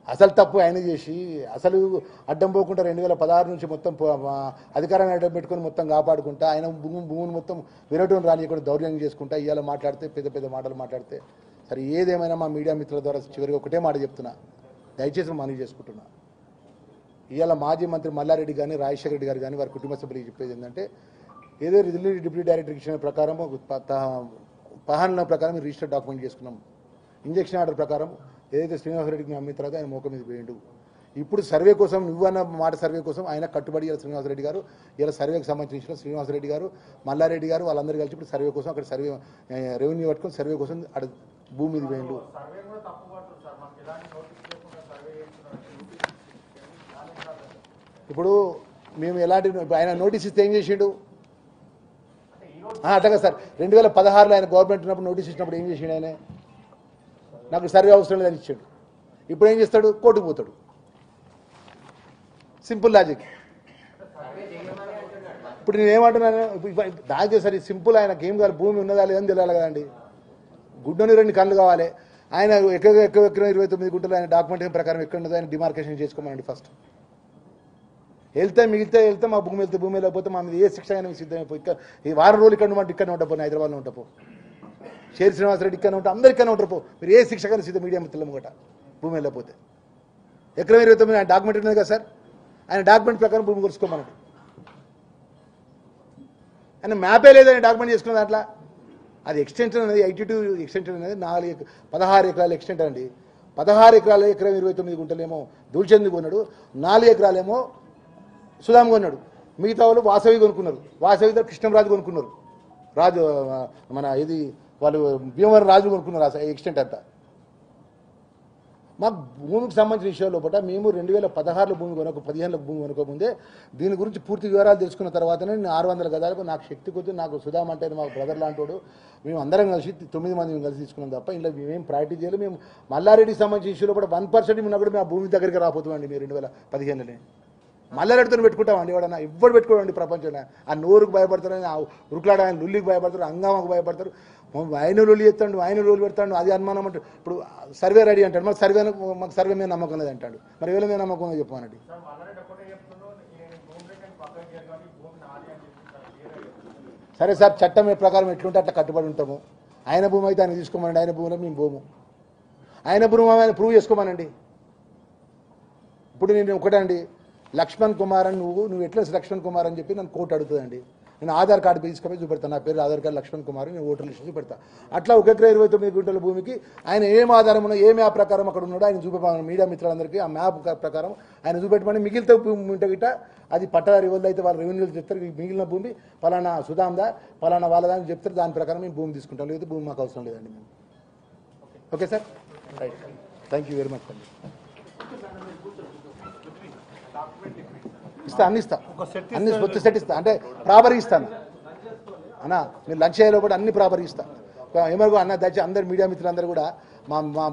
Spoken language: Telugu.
అసలు తప్పు ఆయన చేసి అసలు అడ్డం పోకుండా 2016 నుంచి మొత్తం అధికారాన్ని అడ్డం పెట్టుకొని మొత్తం కాపాడుకుంటా ఆయన భూమిని మొత్తం విరటం రానియకుండా దౌర్జన్యం చేసుకుంటా ఇవాళ మాట్లాడితే పెద్ద పెద్ద మాటలు మాట్లాడితే సరే ఏదేమైనా మా మీడియా మిత్రుల ద్వారా చివరికి ఒకటే మాట చెప్తున్నా, దయచేసి మనవి చేసుకుంటున్నా. ఇవాళ మాజీ మంత్రి మల్లారెడ్డి కానీ రాజశేఖర రెడ్డి గారు కానీ వారి కుటుంబ సభ్యులకు చెప్పేది ఏంటంటే ఏదో డిప్యూటీ డైరెక్టర్ ఇచ్చిన ప్రకారం పహాన్ల ప్రకారం రిజిస్టర్ డాక్యుమెంట్ చేసుకున్నాం. ఇంజక్షన్ ఆర్డర్ ప్రకారం ఏదైతే శ్రీనివాసరెడ్డికి అమ్మిన తర్వాత ఆయన మోక మీద పోయిండు. ఇప్పుడు సర్వే కోసం నువ్వన్న మాట సర్వే కోసం ఆయన కట్టుబడి శ్రీనివాసరెడ్డి గారు ఇలా సర్వేకి సంబంధించిన శ్రీనివాసరెడ్డి గారు మల్లారెడ్డి గారు వాళ్ళందరూ కలిసి ఇప్పుడు సర్వే కోసం అక్కడ సర్వే రెవెన్యూ పట్టుకొని సర్వే కోసం అక్కడ భూమి మీద పోయిండు. ఇప్పుడు మేము ఎలాంటి ఆయన నోటీస్ ఇస్తే ఏం చేసిండు అట్టగా సార్ 2016లో ఆయన గవర్నమెంట్ ఉన్నప్పుడు నోటీస్ ఇచ్చినప్పుడు ఏం చేసిండు ఆయన నాకు సర్వే అవసరం లేదని ఇచ్చాడు. ఇప్పుడు ఏం చేస్తాడు కోర్టుకు పోతాడు. Simple logic. ఇప్పుడు నేను ఏమంటున్నాను దానికి సరే సింపుల్ ఆయనకి ఏం కాదు భూమి ఉన్నదా లేదని తెలియాలి కదండి. గుడ్డని 2 కళ్ళు కావాలి. ఆయన ఎక్కువ 29 గుంటలు ఆయన డాక్యుమెంటేషన్ ప్రకారం ఎక్కడ ఉన్నదో ఆయన డిమార్కేషన్ చేసుకోమనండి. ఫస్ట్ వెళ్తే మా భూమి వెళ్తే భూమి లేకపోతే మా మీద ఏ శిక్ష అయినా సిద్ధమైపోయి ఈ వారం రోజులు ఇక్కడ ఉండమంటే ఇక్కడ ఉంటాపో హైదరాబాద్లో ఉంటాపో షేర్ శ్రీనివాసరెడ్డి ఇక్కడ ఉంటా అందరు ఇక్కడ ఉంటారు. మీరు ఏ శిక్ష కానీ సిద్ధం మీడియా మిత్రులు కూడా భూమి వెళ్ళకపోతే ఎకరం 29 ఆయన డాక్యుమెంట్ ఉన్నది కదా సార్, ఆయన డాక్యుమెంట్ ప్రకారం భూమి కొలుసుకోమనండి. ఆయన మ్యాపే లేదని డాక్యుమెంట్ చేసుకున్న దాంట్లో అది ఎక్స్టెన్షన్ అనేది 82 ఎక్స్టెన్షన్ అనేది 16 ఎకరాల ఎక్స్టెంట్ అండి. 16 ఎకరాలు ఎకరం 29 గుంటలేమో ధూళచంద్ కొన్నాడు, 4 ఎకరాలేమో సుధామ్ కొన్నాడు. మిగతా వాళ్ళు వాసవి కొనుక్కున్నారు. వాసవి కృష్ణంరాజు కొనుక్కున్నారు. రాజు మన ఇది వాళ్ళు భీమవరం రాజు కొనుక్కున్నారు ఎక్స్టెంట్ అంతా. మాకు భూమికి సంబంధించిన విషయాల్లో పూట మేము 2016లో భూమి 15లో భూమి కొనుక్కోముందే దీని గురించి పూర్తి వివరాలు తెలుసుకున్న తర్వాతనే నేను 600 గదాలకు నాకు శక్తి కొద్ది నాకు సుధామ్ అంటే మాకు బ్రదర్ లాంటోడు మేము అందరం కలిసి 9 మంది కలిసి తీసుకున్నాం తప్ప ఇంట్లో మేమేం ప్రాక్టీస్ చేయాలి. మేము మల్లారెడ్డికి సంబంధించిన ఇష్యూలో కూడా 1% ఉన్నా కూడా మేము ఆ భూమి దగ్గరికి రాబోతున్నామండి. మీరు 2015లోనే మల్లారెడ్డితో పెట్టుకుంటామండి. ఎవడన్నా ఎవ్వరు పెట్టుకోండి ప్రపంచంలో. ఆ నోరుకు భయపడతారు, ఆ ఉరుకులాడ ఆయన లుల్లికి భయపడతారు, హంగామాకు భయపడతారు. ఆయన లొల్లి చేస్తాడు, ఆయన లొల్లి పెడతాడు, అది అనుమానం అంటే ఇప్పుడు సర్వే రెడీ అంటాడు. మాకు సర్వే మీద నమ్మకం లేదు అంటాడు. మరి ఎవరి మీద నమ్మకం ఉందో చెప్పానండి. సరే సార్ చట్టం ప్రకారం ఎట్లుంటే అట్లా కట్టుబడి ఉంటాము. ఆయన భూమి అయితే ఆయన తీసుకోమనండి, ఆయన భూమిలో మేము భూము ఆయన భూమి ఆయన ప్రూవ్ చేసుకోమనండి. ఇప్పుడు నేను ఒకటండి లక్ష్మణ్ కుమార్ అని నువ్వు ఎట్లా లక్ష్మణ్ కుమార్ అని చెప్పి నన్ను కోర్టు అడుగుతుందండి. నేను ఆధార్ కార్డు తీసుకొని చూపెడతాను, నా పేరు ఆధార్ కార్డు లక్ష్మణ్ కుమార్, నేను ఓటర్ లిస్ట్ చూపెడతా. అట్లా 1 ఎకరా 29 గుంటల భూమికి ఆయన ఏం ఆధారం ఉన్నా ఏ మ్యాప్ ప్రకారం అక్కడ ఉన్నాడో ఆయన చూపెట్టాను. మీడియా మిత్రులందరికీ ఆ మ్యాప్ ప్రకారం ఆయన చూపెట్టమని మిగిలితే భూమి ఉంటే గిట్ట అది పట్టాదారు ఎవరిది అయితే వాళ్ళ రెవెన్యూలు చెప్తారు మిగిలిన భూమి పలానా సుధాందా పలానా వాళ్ళదా అని చెప్తారు. దాని ప్రకారం మేము భూమి తీసుకుంటాం, లేకపోతే భూమి మాకు అవసరం లేదండి. మేము okay sir, right, thank you very much అండి. అన్ని ఇస్తా అన్ని సెట్ ఇస్తా అంటే ప్రాపర్గా ఇస్తాను అన్న. మీరు లంచ్ అయ్యేలో కూడా అన్ని ప్రాపర్గా ఇస్తా. ఏమో అన్న దయచేసి అందరు మీడియా మిత్రులందరూ కూడా మా